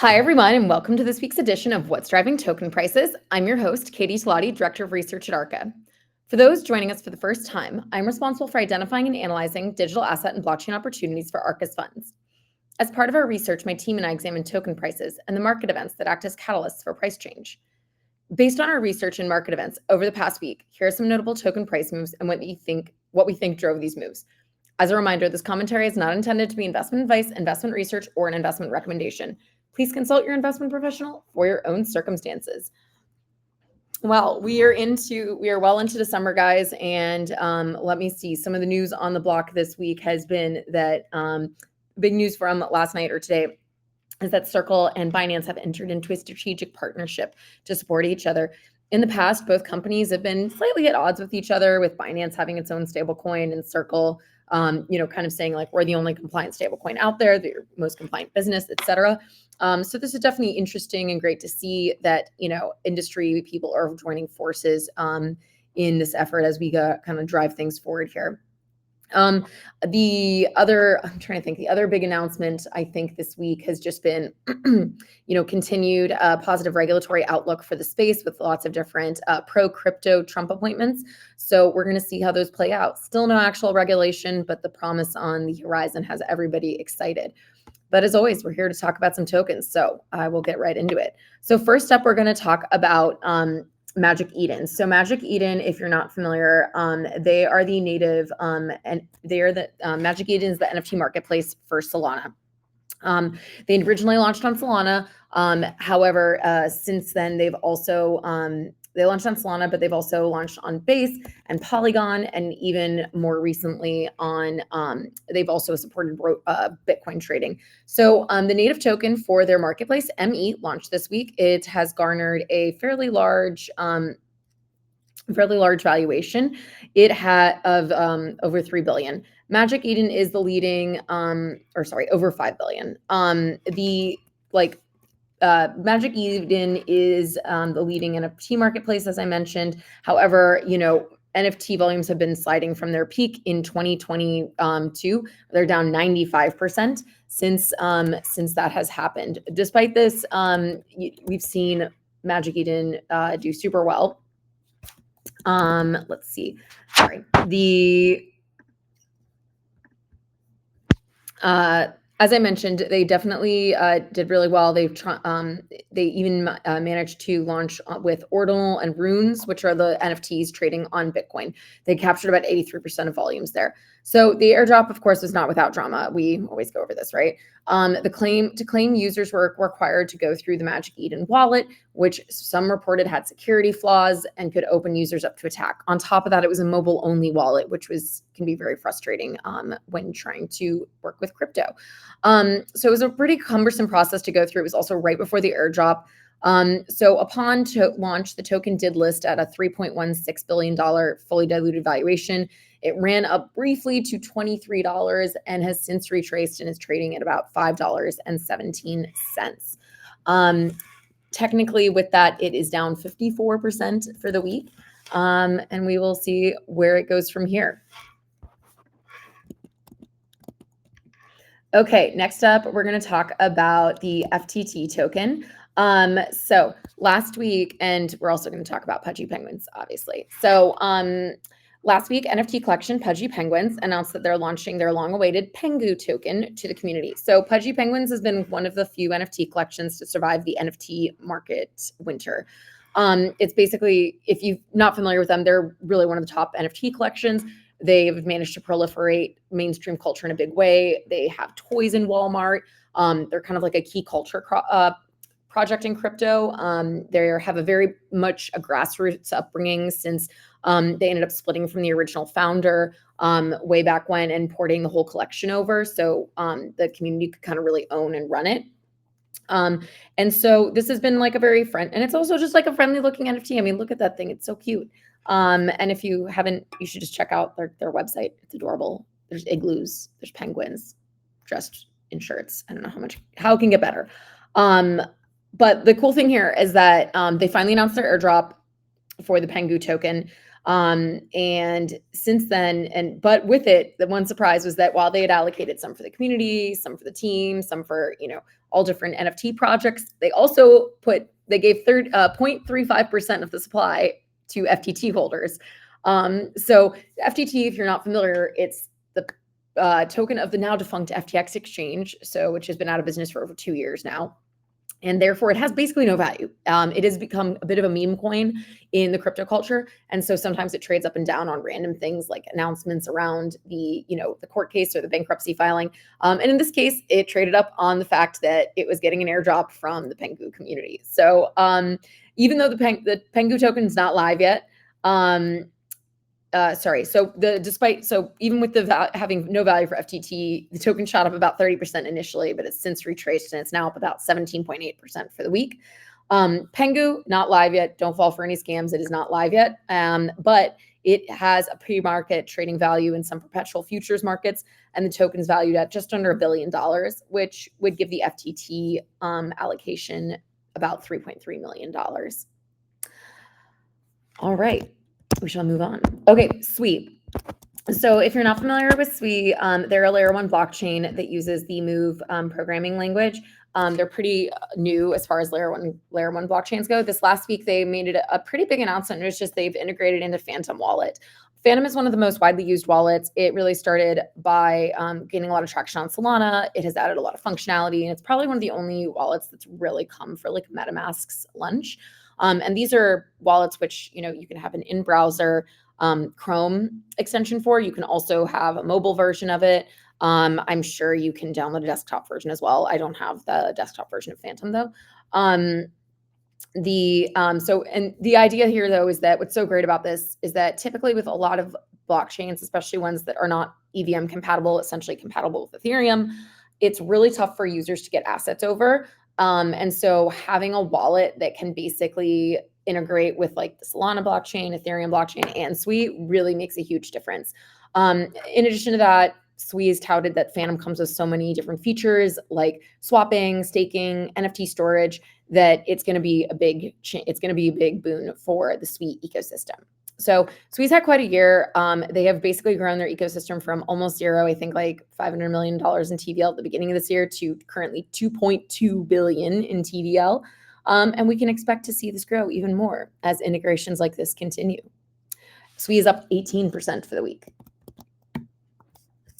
Hi, everyone, and welcome to this week's edition of What's Driving Token Prices. I'm your host, Katie Talati, Director of Research at Arca. For those joining us for the first time, I'm responsible for identifying and analyzing digital asset and blockchain opportunities for Arca's funds. As part of our research, my team and I examine token prices and the market events that act as catalysts for price change. Based on our research and market events over the past week, here are some notable token price moves and what we think drove these moves. As a reminder, this commentary is not intended to be investment advice, investment research, or an investment recommendation. Please consult your investment professional for your own circumstances. Well, we are well into December, guys, and let me see. Some of the news on the block this week has been that big news from last night or today is that Circle and Binance have entered into a strategic partnership to support each other. In the past, both companies have been slightly at odds with each other, with Binance having its own stablecoin and Circle, kind of saying like we're the only compliant stablecoin out there, the most compliant business, et cetera. So this is definitely interesting and great to see that, industry people are joining forces in this effort as we kind of drive things forward here. The other big announcement I think this week has just been, continued positive regulatory outlook for the space with lots of different pro-crypto Trump appointments. So we're going to see how those play out. Still no actual regulation, but the promise on the horizon has everybody excited. But as always, we're here to talk about some tokens, so I will get right into it. So first up, we're going to talk about Magic Eden. So Magic Eden, if you're not familiar, they are the native, and they are the Magic Eden is the NFT marketplace for Solana. They originally launched on Solana. However, since then they've also they launched on Solana, but they've also launched on Base and Polygon, and even more recently on they've also supported Bitcoin trading. So the native token for their marketplace, ME, launched this week. It has garnered a fairly large valuation. It had of over 3 billion. Magic Eden is the leading, over 5 billion. Magic Eden is the leading NFT marketplace, as I mentioned. However, NFT volumes have been sliding from their peak in 2022. They're down 95% since that has happened. Despite this, we've seen Magic Eden do super well. Let's see. Sorry. As I mentioned, they definitely did really well. They even managed to launch with Ordinal and Runes, which are the NFTs trading on Bitcoin. They captured about 83% of volumes there. So the airdrop, of course, was not without drama. We always go over this, right? To claim users were required to go through the Magic Eden wallet, which some reported had security flaws and could open users up to attack. On top of that, it was a mobile-only wallet, which can be very frustrating when trying to work with crypto. So it was a pretty cumbersome process to go through. It was also right before the airdrop. So upon launch, the token did list at a $3.16 billion fully diluted valuation. It ran up briefly to $23 and has since retraced and is trading at about $5.17. Technically, with that, it is down 54% for the week. And we will see where it goes from here. Okay, next up, we're going to talk about the FTT token. So last week, and we're also going to talk about Pudgy Penguins, obviously. So last week, NFT collection Pudgy Penguins announced that they're launching their long-awaited Pengu token to the community. So Pudgy Penguins has been one of the few NFT collections to survive the NFT market winter. It's basically, if you're not familiar with them, they're really one of the top NFT collections. They've managed to proliferate mainstream culture in a big way. They have toys in Walmart. They're kind of like a key culture project in crypto. They have a very much a grassroots upbringing since they ended up splitting from the original founder way back when and porting the whole collection over. So the community could kind of really own and run it. And so this has been like a very and it's also just like a friendly looking NFT. I mean, look at that thing. It's so cute. And if you haven't, you should just check out their website. It's adorable. There's igloos, there's penguins dressed in shirts. I don't know how it can get better. But the cool thing here is that they finally announced their airdrop for the Pengu token. And since then, but with it, the one surprise was that while they had allocated some for the community, some for the team, some for, all different NFT projects, they also gave 0.35% of the supply to FTT holders. So FTT, if you're not familiar, it's the token of the now defunct FTX exchange, which has been out of business for over 2 years now. And therefore, it has basically no value. It has become a bit of a meme coin in the crypto culture. And so sometimes it trades up and down on random things like announcements around the court case or the bankruptcy filing. And in this case, it traded up on the fact that it was getting an airdrop from the Pengu community. So even though the Pengu token is not live yet, even with the having no value for FTT, the token shot up about 30% initially, but it's since retraced and it's now up about 17.8% for the week. Pengu, not live yet. Don't fall for any scams. It is not live yet. But it has a pre-market trading value in some perpetual futures markets, and the token's valued at just under $1 billion, which would give the FTT allocation about $3.3 million. All right. We shall move on. Okay, SUSHI. So if you're not familiar with SUSHI, they're a layer 1 blockchain that uses the Move programming language. They're pretty new as far as layer one blockchains go. This last week, they made it a pretty big announcement. It was just they've integrated into Phantom Wallet. Phantom is one of the most widely used wallets. It really started by gaining a lot of traction on Solana. It has added a lot of functionality, and it's probably one of the only wallets that's really come for like MetaMask's lunch. And these are wallets which, you can have an in-browser Chrome extension for. You can also have a mobile version of it. I'm sure you can download a desktop version as well. I don't have the desktop version of Phantom though. The idea here though is that what's so great about this is that typically with a lot of blockchains, especially ones that are not EVM compatible, essentially compatible with Ethereum, it's really tough for users to get assets over. And so having a wallet that can basically integrate with like the Solana blockchain, Ethereum blockchain, and SUSHI really makes a huge difference. In addition to that, SUSHI is touted that Phantom comes with so many different features like swapping, staking, NFT storage, that it's going to be a big boon for the SUSHI ecosystem. So SUSHI's had quite a year. They have basically grown their ecosystem from almost zero, I think like $500 million in TVL at the beginning of this year, to currently 2.2 billion in TVL. And we can expect to see this grow even more as integrations like this continue. SUSHI is up 18% for the week.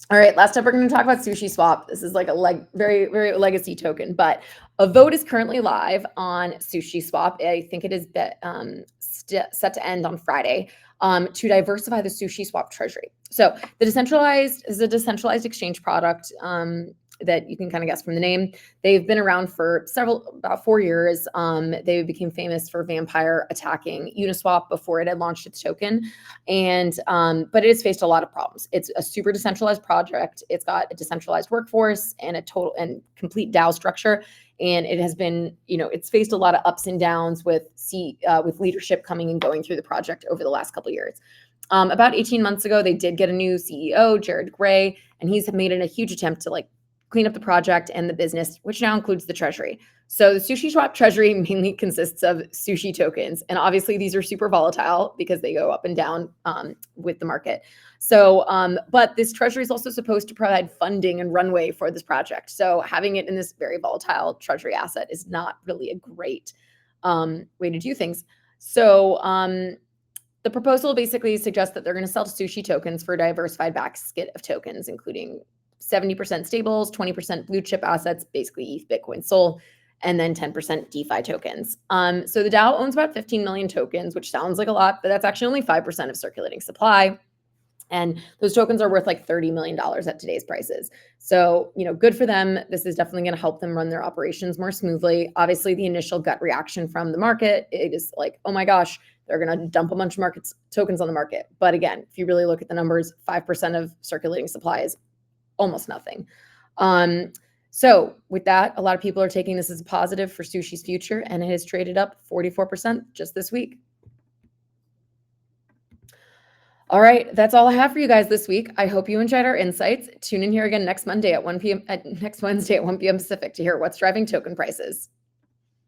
All right, last up, we're going to talk about Sushi Swap. This is like a very, very legacy token, but a vote is currently live on Sushi Swap. I think it is set to end on Friday to diversify the Sushi Swap treasury. So this is a decentralized exchange product that you can kind of guess from the name. They've been around for about 4 years. They became famous for vampire attacking Uniswap before it had launched its token. But it has faced a lot of problems. It's a super decentralized project. It's got a decentralized workforce and a total and complete DAO structure. And it has been, it's faced a lot of ups and downs with leadership coming and going through the project over the last couple of years. About 18 months ago, they did get a new CEO, Jared Gray, and he's made a huge attempt to clean up the project and the business, which now includes the treasury. So the Sushi Swap treasury mainly consists of sushi tokens. And obviously these are super volatile because they go up and down with the market. So, but this treasury is also supposed to provide funding and runway for this project. So having it in this very volatile treasury asset is not really a great way to do things. So the proposal basically suggests that they're going to sell sushi tokens for a diversified basket of tokens, including 70% stables, 20% blue chip assets, basically ETH, Bitcoin, Sol, and then 10% DeFi tokens. So the DAO owns about 15 million tokens, which sounds like a lot, but that's actually only 5% of circulating supply. And those tokens are worth like $30 million at today's prices. So, good for them. This is definitely going to help them run their operations more smoothly. Obviously, the initial gut reaction from the market, it is like, oh my gosh, they're going to dump a bunch of tokens on the market. But again, if you really look at the numbers, 5% of circulating supply is almost nothing. So with that, a lot of people are taking this as a positive for Sushi's future, and it has traded up 44% just this week. All right, that's all I have for you guys this week. I hope you enjoyed our insights. Tune in here again next Wednesday at 1 p.m. Pacific to hear what's driving token prices.